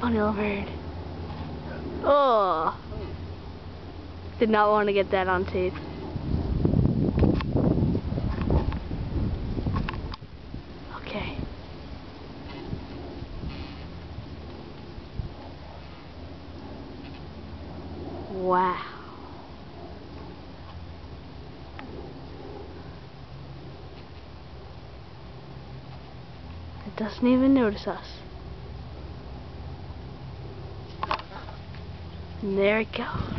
funny little bird. Oh! Did not want to get that on tape. Okay. Wow. It doesn't even notice us. And there it goes.